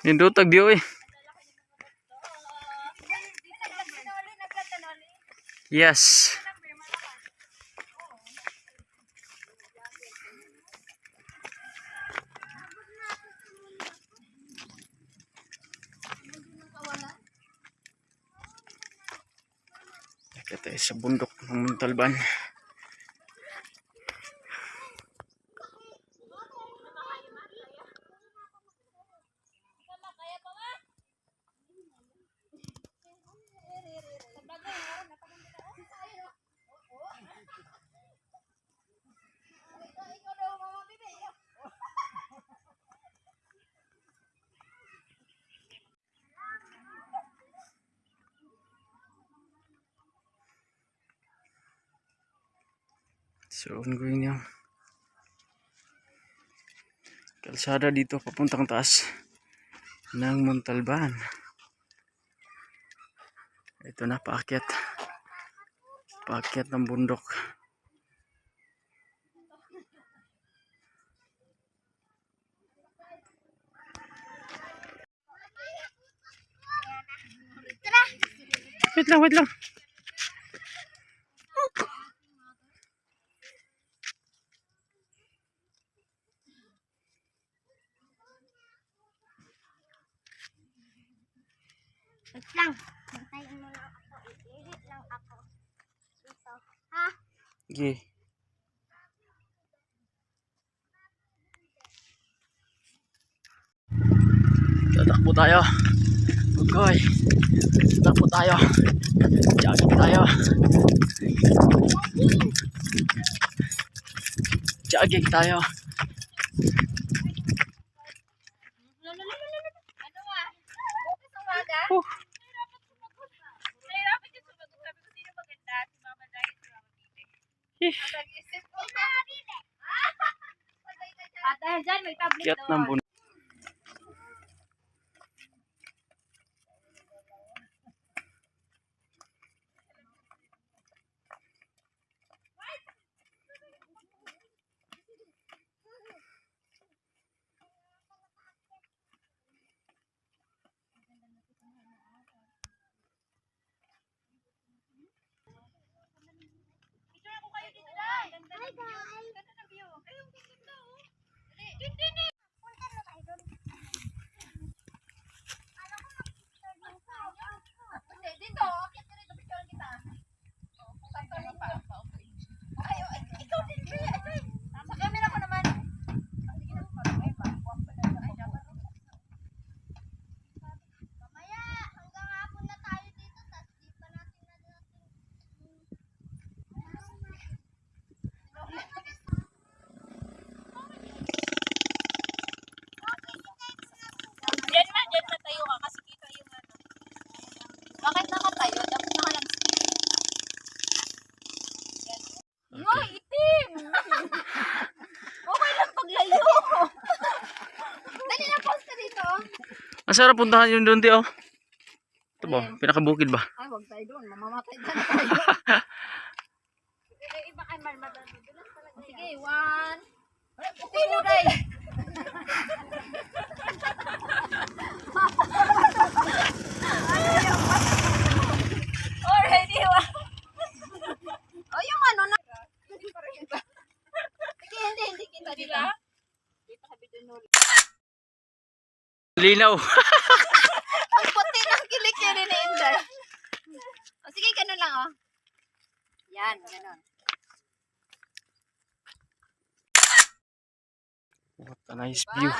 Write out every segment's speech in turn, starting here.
Nindutag diyo eh. Yes. Kita sa bundok ng Montalban. So, ongoing yung kalsada dito papuntang taas ng Montalban. Ito na, paakyat ng bundok. Wait lang. Wait lang. Hintayin mo lang ako. I-edit lang ako. Dito. Ha? Okay. Tatakbo tayo. Okay. Tatakbo tayo. Jogging tayo. Jogging tayo. Ano ah? Bukas umaga? Nahirapan yung sumagot. Sabi ko, sino maganda? Si Mama Dahil, si Mama Bibi. Nag-isip ko. At dahil dyan, may tablet Akyat ng bundok. Picture ako kayo dito dahil. Ganda ng view. Ganda ng view. Ayun, ganda oh. Hindi. Punta na tayo doon. Alam ko mag-picture din tayo. Hindi, dito. Akit ka rito. Picture kita. Sakto mo pa. Ayaw, ikaw din. Sa camera ko naman. Sige na, parang pa. Mamaya, hanggang hapon na tayo dito. Tapos di pa natin na natin. Diyan na tayo ka kasi kita yung ano. Bakit nakatayo? Dapat nakalang Yoy, itim! Okay lang paglayo. Dali na post ka dito. Ang sarap puntahan yun doon, tiyo. Ito ba? Pinakabukid ba? Ay, huwag tayo doon. Mamamatay na tayo. Iba kay Marmadan. Sige, 1. Pino day. Already, oh, yung ano na. Sige, hindi kita dito. Dito ka bidunol. Linaw. Ang puti ng kilik yan ni Inday. O, sige, ganun lang, oh. Yan, ganun. What a nice view.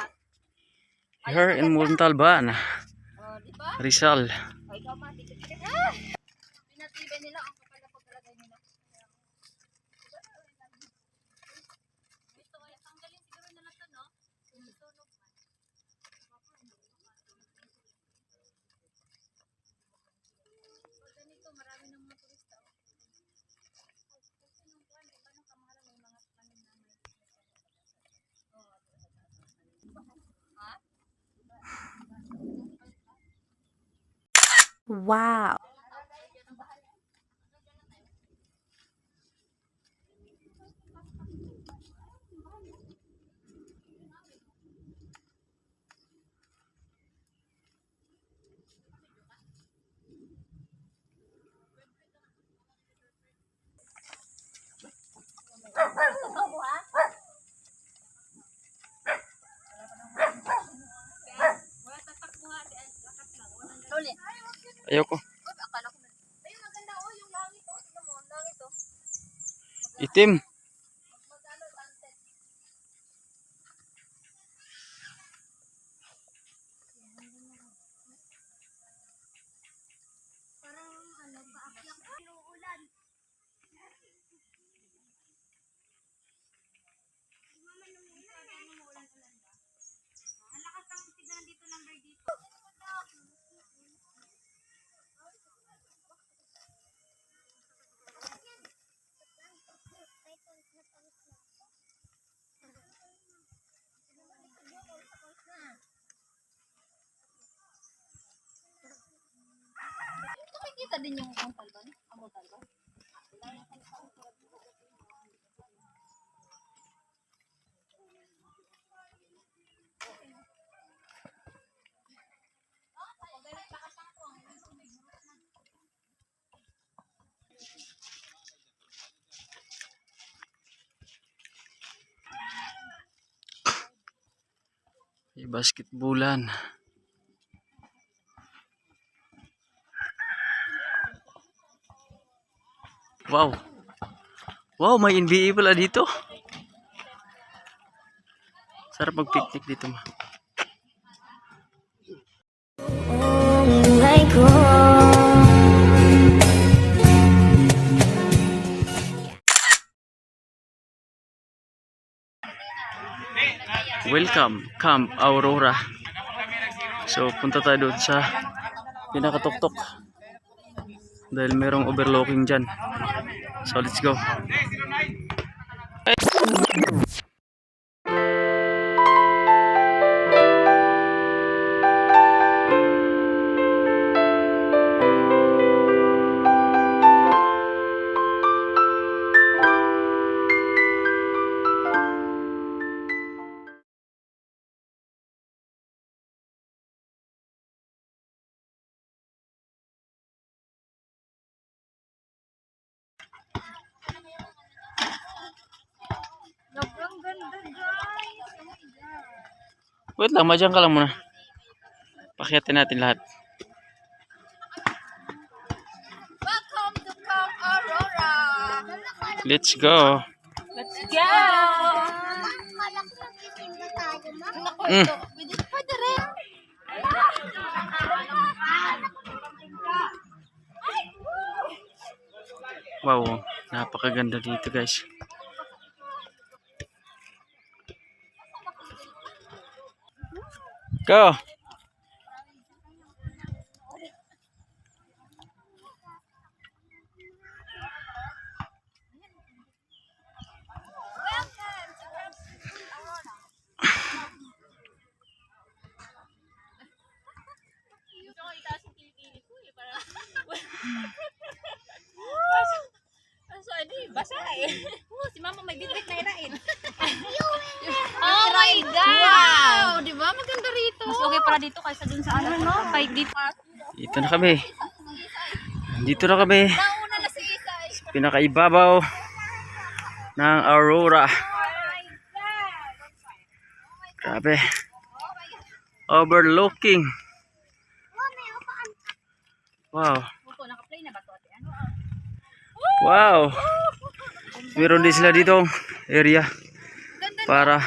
Here in Montalban, Oh, di ba? Rizal. O, ikaw pa, dito. Pinatibay nila ang kapal na pagkalagay nila. Gusto ko, tanggalin siguro Wow. Ulit. Ayoko. Akala ko ay maganda oh yung langit oh. Tingnan mo, ang langit oh. Itim. Magano sunset. Parang ano paakyat ng ulan. Ang lakas ng tignan dito number dito. Nakikita din yung talban? Ang talban? May basketballan. Wow. Wow, may NBA pala dito. Sarap mag-picnic dito, ma. Buhay ko. Welcome, Camp Aurora. So, punta tayo doon sa pinakatuktok. Dahil merong overlooking dyan. So, let's go. Sobrang ganda guys. Oh my God. Wait lang, madyang ka lang muna. Pakyatin natin lahat. Welcome to Camp Aurora. Let's go. Let's go. Mm. Pwede rin. Wow, napakaganda dito, guys. Go. Basa eh. Si mama may bitbit na irain. Oh my God! Wow! Di ba? Maganda rito. Mas okay para dito kaysa dun sa ano, no? Kahit dito. Dito na kami. Dito na kami. Nauna na si Isay. Pinakaibabaw ng Aurora. Grabe. Overlooking. Wow. Buko, naka-play na ba to? Ano? Wow. Meron din sila dito area para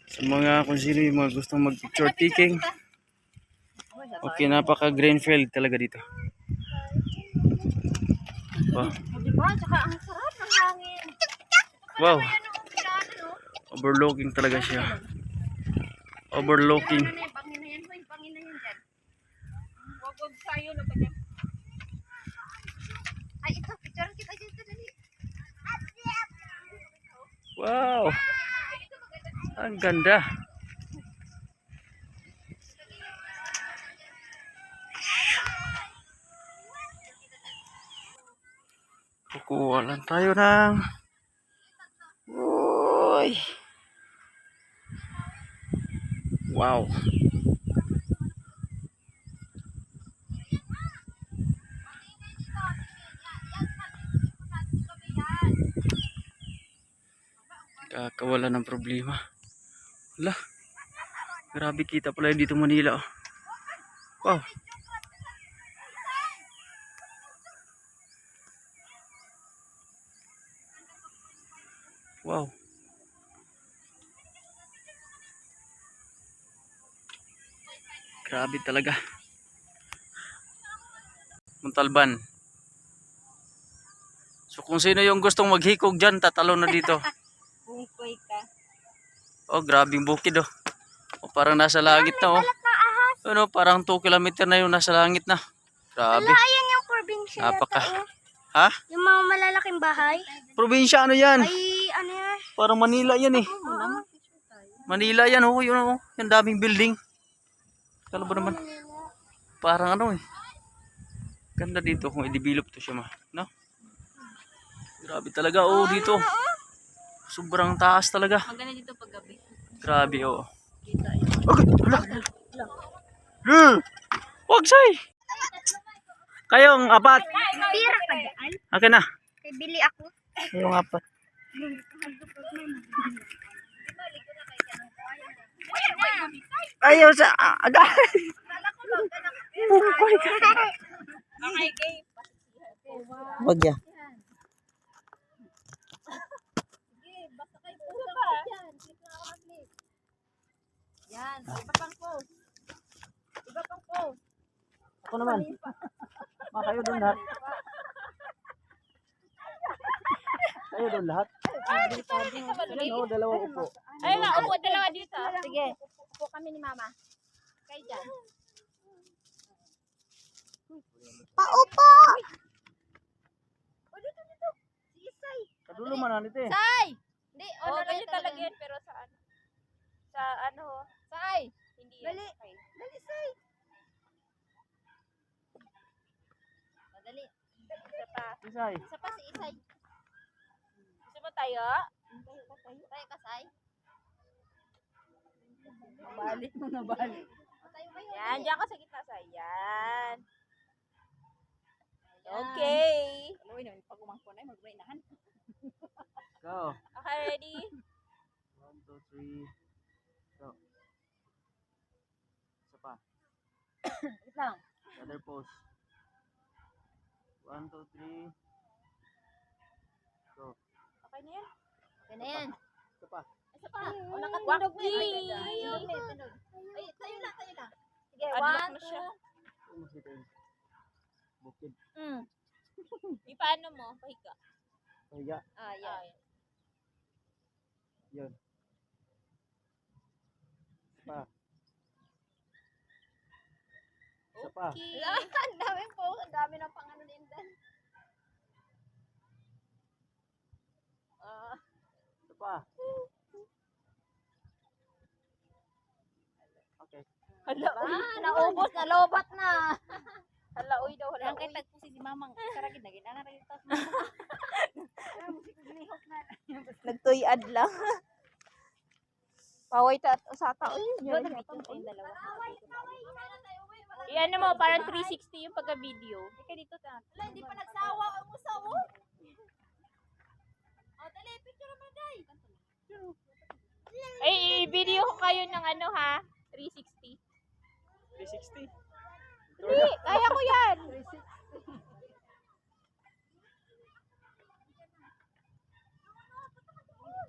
sa mga kung sino yung mga gustong mag-picture taking. Okay, napaka green field talaga dito. Wow. Diba? Tsaka ang sarap ng hangin. Wow. Overlooking talaga siya. Overlooking. Pangin na yan. Pangin na yan dyan. Wag sayo na ba dyan? Ay, ito. Picture kita dito. Dali. Wow. Ang ganda. Kawalan tayo ng... Uy! Wow! Kakawala ng problema. Wala. Grabe kita pala yun dito Manila. Oh. Wow. Wow. Grabe talaga. Montalban. So kung sino yung gustong maghikog dyan, tatalo na dito. Bungkoy ka. Oh, grabing bukid oh. Oh, parang nasa langit na oh. Ano, parang 2 kilometer na yung nasa langit na. Grabe. Wala, ayan yung probinsya Napaka. yata, oh. Ha? Yung mga malalaking bahay. Probinsya ano yan? Ay, ano yan? Parang Manila yan eh. Manila yan oh. Yun oh. Yung daming building. Kala ba naman? Parang ano eh. Ganda dito kung i-develop to siya ma. No? Grabe talaga oh dito. Sobrang taas talaga. Maganda dito pag gabi. Grabe oh. Okay, hala. Wag say. Kayong apat. Pira ka dyan? Akin na. Kay bili ako. Kayong apat. Ayaw sa agad. Pungkoy ka. Okay, game. Wag ya. Basta kayo puso ka. Yan, iba pang pose. Iba pang pose. Ako naman. Kayo doon lahat. Kayo doon lahat. Ano, dalawa upo. Ay, upo dalawa dito. Sige, upo kami ni Mama. Kayo dyan. Paupo! O, dito. Si Isay. Kadulo man nito eh. Say! Hindi, Oh, ganyan talaga yan, pero sa ano? Sa ano? Say! Hindi yan. Dali. Okay. Dali, Say. Madali. Isa pa. Isay. Isa pa si Isay. Gusto mo tayo? Tayo ka, Say. Nabali mo, nabali. Tayo kayo. Yan, diyan ka sa gitna sa yan. Okay. Pag umangko na, mag-brainahan. Go. Okay, ready? 1, 2, 3. Go. Isa pa. Wait lang. Other pose. 1, 2, 3. Go. Okay na yan? Okay na yan. Isa pa. Isa pa. O, nakatulog na. Waki! Ay, tayo lang. Sige, Unlock 1, na siya. 2. Umusita yun. Bukid. Paano mo? Pahiga. Pahiga. Ah, yan. Yun. Isa pa. Isa pa. Okay. Ang dami po. Ang dami ng pangano din din. Isa pa. Okay. Hala, Naubos na. Lobat na. hala, uy daw, hala, Ang kay uy. tagpo si Mamang. Karagin na gina. Karagin ito. Nagtuyad lang. Paway ta sa tao. Yun, yung dalawa. Iyan mo, parang 360 yung pagka-video. Ika dito ta. Wala, hindi pa nagsawa. Ang musaw. O, dali. Picture naman, day. Ay, i-video ko kayo ng ano ha? 360. 360. Hindi, kaya ko yan.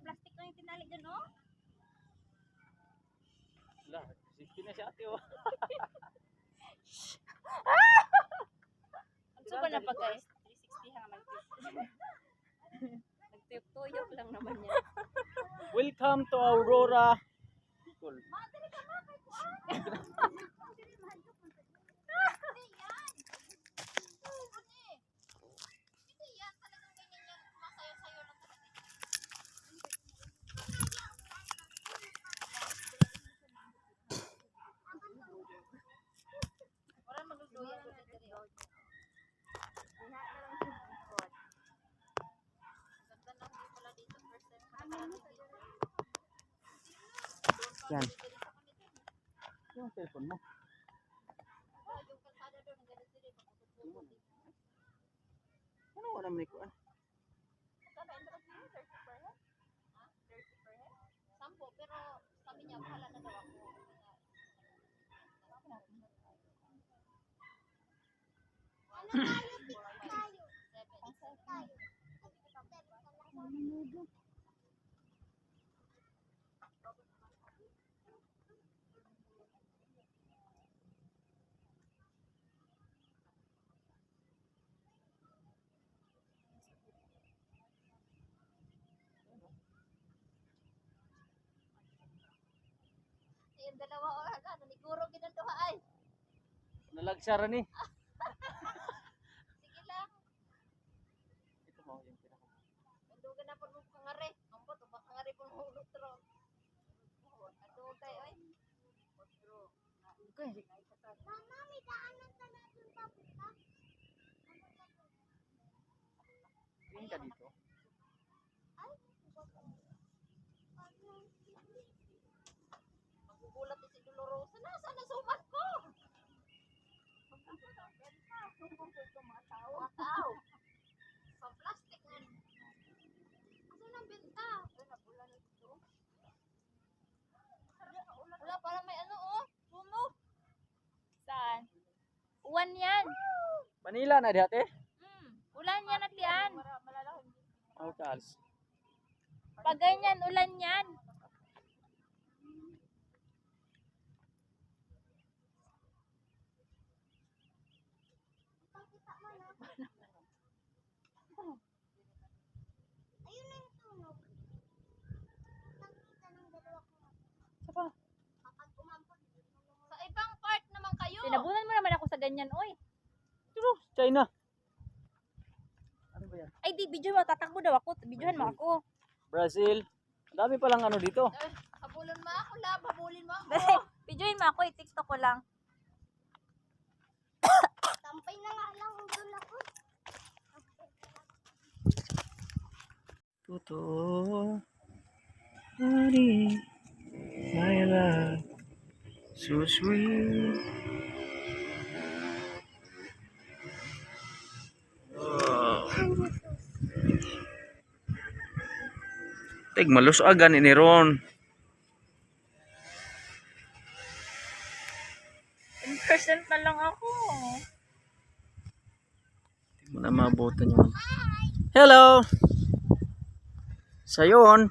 Plastic na yung tinali dyan, oh. Wala. 60 na si ate oh. Ang suba na pa guys. 360 hang nagtuyok lang naman yan. Welcome to Aurora. Cool. Yan. Yung cellphone mo. Ano wala naman ikuan? Sampo, pero sabi niya, bahala na daw ako. Yung dalawa oras, naniguro ginanduha ay. Nalagsara ni. Sige lang. Ito mo yung pinaka. Andugan na po mong pangari. Ambot, o pangari po mong lutro. Andugay, oy. Mama, may daanan ka na yung papunta. Tingin ka dito. Magugulat si Dolorosa. Nasaan na suman ko? Mataw. Pang-plastic na. Asa nang benta? Wala, parang may ano, oh. Sumo. Saan? Uwan yan. Manila na dati. Ulan yan at yan. Oh, Charles. Pag ganyan, ulan yan. Ayun na yung tunog. Nakita ng dalawa ko. Saka, Kapag umampot. Sa ibang part naman kayo. tinabunan mo naman ako sa ganyan, oy. China. Ano ba yan? Ay, di, video mo. Tatakbo daw ako. Videohan mo ako. Brazil. Ang dami palang ano dito. Habulin mo ako, lab. Habulin mo ako. Dali, videohin mo ako. I-tiktok ko lang. Tampay na nga lang. Doon ako. Totoo. Honey, my love, so sweet. Oh. Tig malusagan ini ron. 10% na lang ako. Hindi mo na maabutan yun. Hello! Sayon!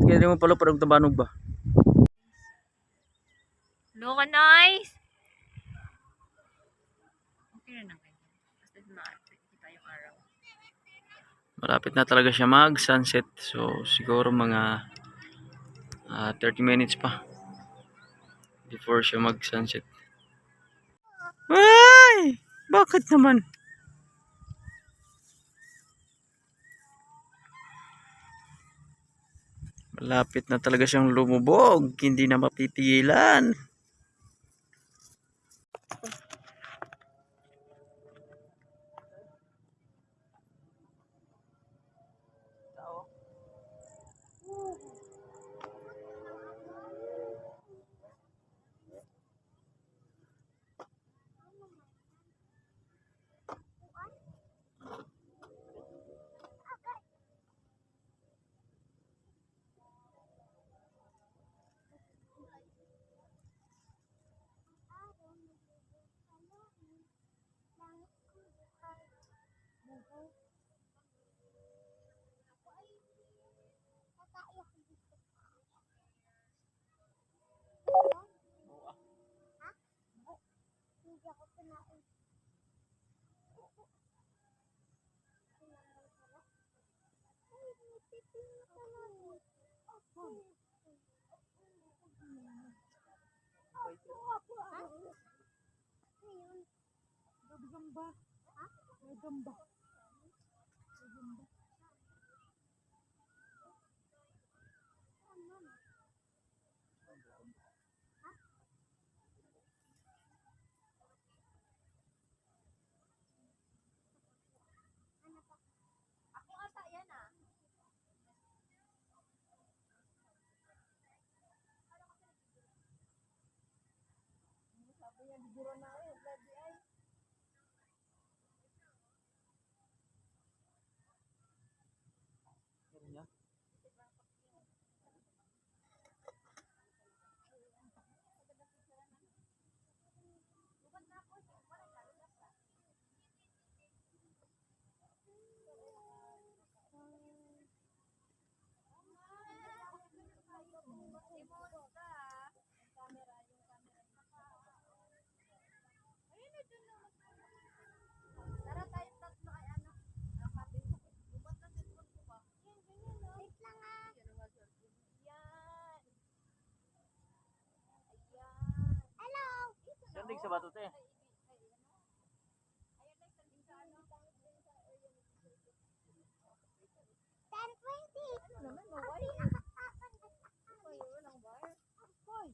Kaya di mo pala parang tabanog ba? Look, nice. Okay na lang. Basta makita yung araw. Malapit na talaga siya mag sunset. So siguro mga 30 minutes pa before siya mag sunset. Ay! Bakit naman? Malapit na talaga siyang lumubog. Hindi na mapipigilan. Tara tayo tatlo ay ano. Bubat na cellphone ko ba? Wait lang ah. Yan. Ayan. Hello. Sanding sa bato te. Ano naman, maway. Ay, walang bar. Hoy.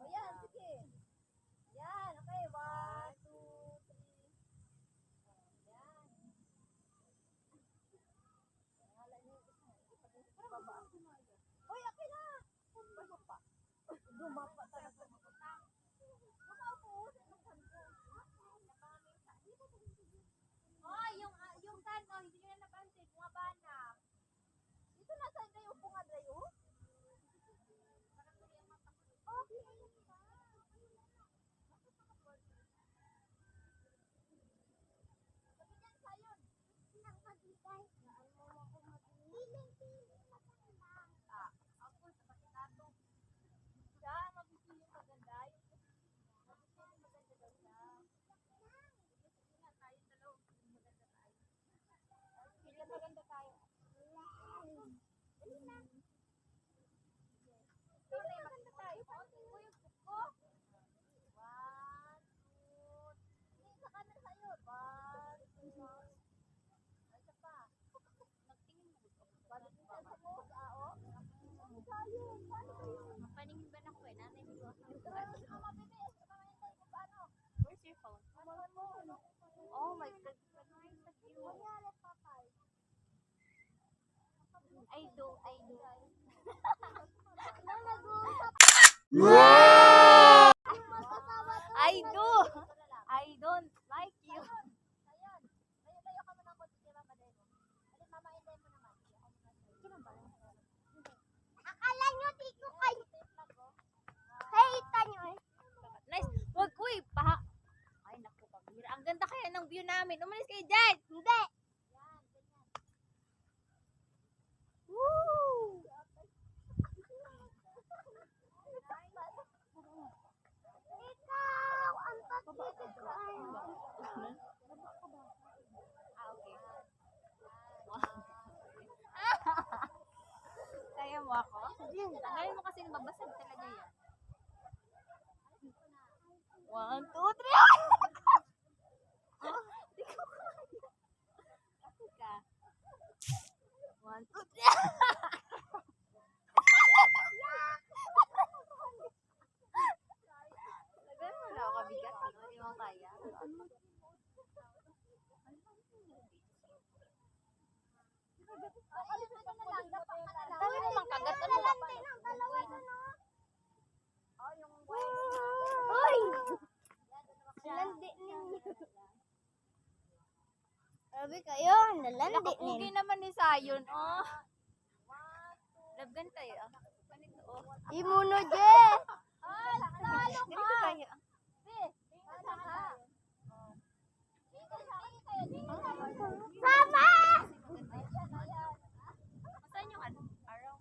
O yan, sige. Yan, okay. 1, 2, 3. Yan. Wala niyo yung isa. Baba. Uy, okay na. Dumapa. Dumapa talaga. Oh, yung kano, hindi nyo na napansin. Bumaba na. Dito na saan kayo bunga drayo? Okay. Maganda tayo. Sorry, maganda tayo. Yung ko. 1, 2, hindi sa kanan sa'yo. 1, 2, isa pa. Nagtingin mo. Balik sa mo. Oo. Ano tayo? Paano kayo? Mapaningin ba na ko eh? Nanay mo. Mabilis. Mamahintay ko paano? Where's your phone? Oh my God. Nangyari, papay. I do. I don't like you. Ayun. Layo ka mo ng konti kay Mama Deno. Alin, Mama, hintayin mo naman. Akala nyo dito kayo. Kita nyo eh. Nice. Wag, uy, paha. Ay, naku, pabira. Ang ganda kaya ng view namin. Umalis kayo dyan. Hindi. Yan, ganyan. Woo! Ikaw, ang pagkikit ko ay. Kaya mo ako? Tanggalin mo kasi mabasag talaga yan. 1, 2, 3. Hindi ko kaya. Kasi ka. 1, 2, 3. Tagal mo na ako kabigat. Hindi mo kaya. Sabi mo mang kagat ano ba? Hoy! Nalandi ninyo. Sabi kayo, nalandi Nakapugi ninyo. naman ni Sayon, oh. Labgan tayo. Imuno, Jess! Ganito tayo. Sama! Saan yung ano? Araw?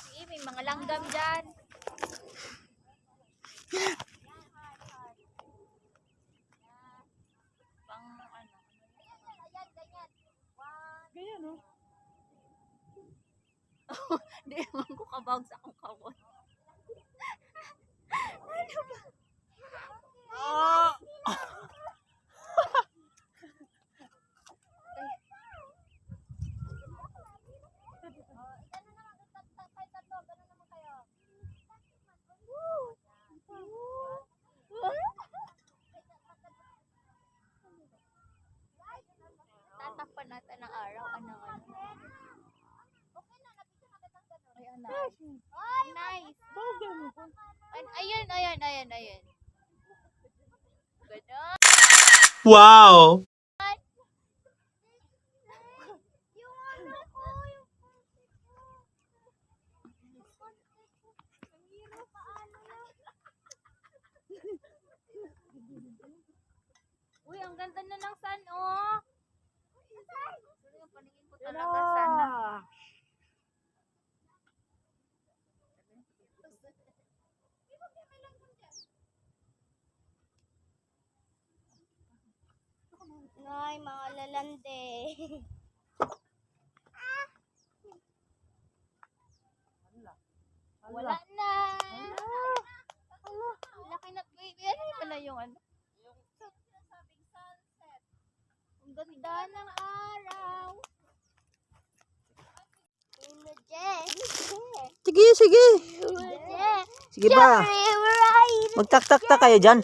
Sige, may mga langgam dyan. Pang ano? Ganyan, no? Di ewan ko kabawag sa akong kawon. Tatakpan natin ang araw. Ano? Ay, nice. Nice. Bagay mo pa. Ayun. Ganon. Wow! Yung ano ko, yung Uy, ang ganda na ng sun, oh. Sorry, ang paningin ko talaga sana. Nay, mga lalande. Wala na. Laki na, baby. Ano yung pala yung ano? Ang ganda ng araw. Imuno, Jess. Sige, sige. Jess. Sige ba? Right. Magtak-tak-tak kayo dyan.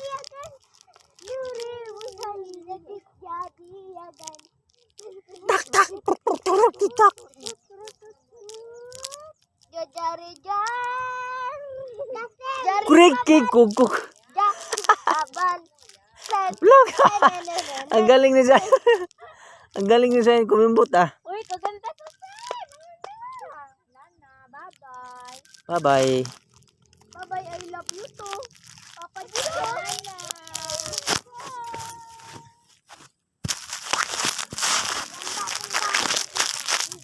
Tak-tak. Tak. Jari jan. Jari Kurikig kukuk. aban. Vlog. Ang galing ni Zayn. Ang galing ni Zayn kumimbot ah. Uy, kaganda to, Sen. Nana, bye-bye. Bye-bye. Bye-bye, I love you too. Papa Nana.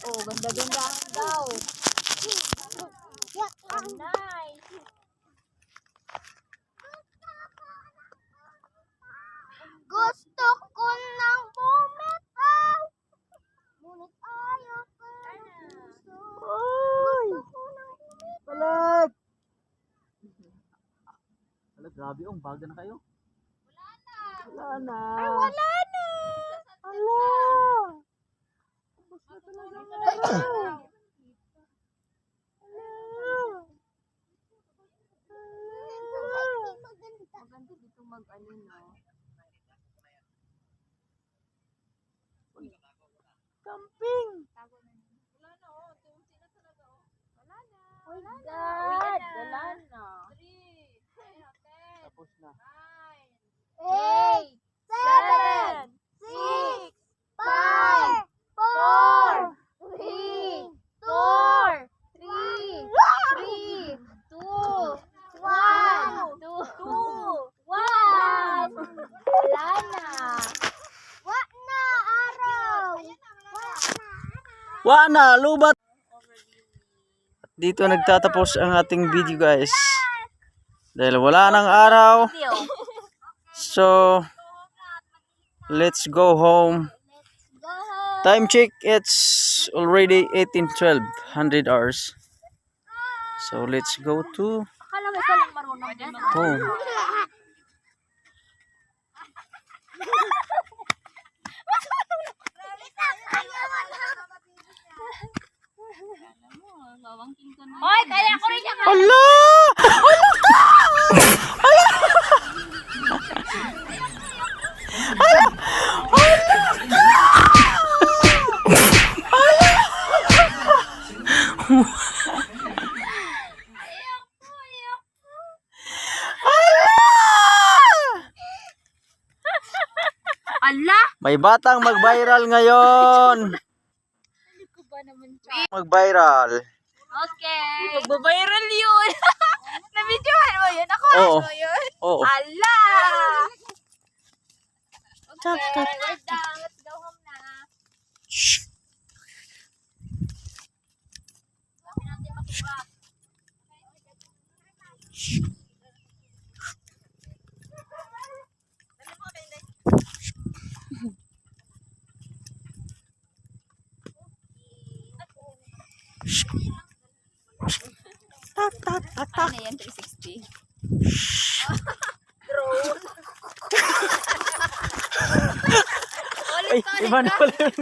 Oh, ganda-ganda daw. Oh, nice. Gusto ko nang bumitaw. Ngunit ayaw ko ng puso. Oy! Gusto ko nang bumitaw. Balag! Balag, grabe oh. Baga na kayo. Wala na. Ay, wala na. Ala! Gusto talaga ng araw. Maganda dito mag-ano, no? Camping! Tago na niya. Wala na, oh. Tunti na talaga, oh. Wala na. Oh my God, wala na. 3, Tapos na. 8, 7, 6, 5, 4, 3, 1. Wala na. Wak na araw. Wala na, lubat! Dito nagtatapos ang ating video guys. Dahil wala nang araw. So, let's go home. Go home. Time check, it's already 18:12, 100 hours. So, let's go to Akala mo lang marunong dyan. home. Bawangking ka na. Hoy, kaya ko rin yan. Hala! Ala! May batang mag-viral ngayon. Ko ba naman siya? Mag-viral. Okay. Magbabiral yun. Na-videohan mo yun? Ako Oo. mo yun? Oo. Ala! Okay, we're done. Let's go home na. Shh. Sabi natin makuha. Ano yan, 360? Ay, iba na pala yun.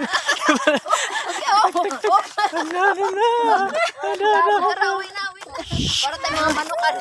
Para tayo mga manukan.